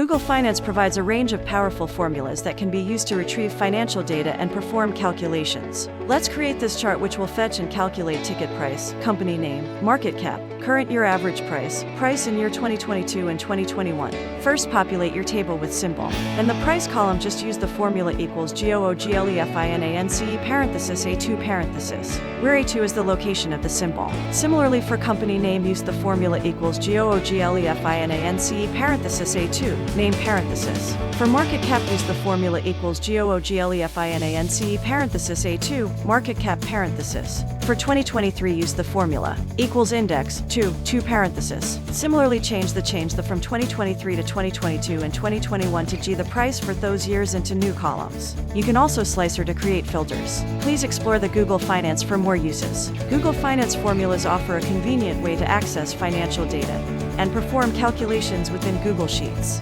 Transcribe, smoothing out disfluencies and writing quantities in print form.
Google Finance provides a range of powerful formulas that can be used to retrieve financial data and perform calculations. Let's create this chart, which will fetch and calculate ticket price, company name, market cap, current year average price, price in year 2022 and 2021. First, populate your table with symbol. In the price column, just use the formula equals GOOGLEFINANCE parenthesis A2 parenthesis, where A2 is the location of the symbol. Similarly, for company name, use the formula equals GOOGLEFINANCE parenthesis A2, name parenthesis. For market cap, use the formula equals GOOGLEFINANCE parenthesis A2, market cap parenthesis. For 2023, use the formula equals index 2 parenthesis. Similarly, change the from 2023 to 2022 and 2021 to G the price for those years into new columns. You can also slicer to create filters. Please explore the Google Finance for more uses. Google Finance formulas offer a convenient way to access financial data and perform calculations within Google Sheets.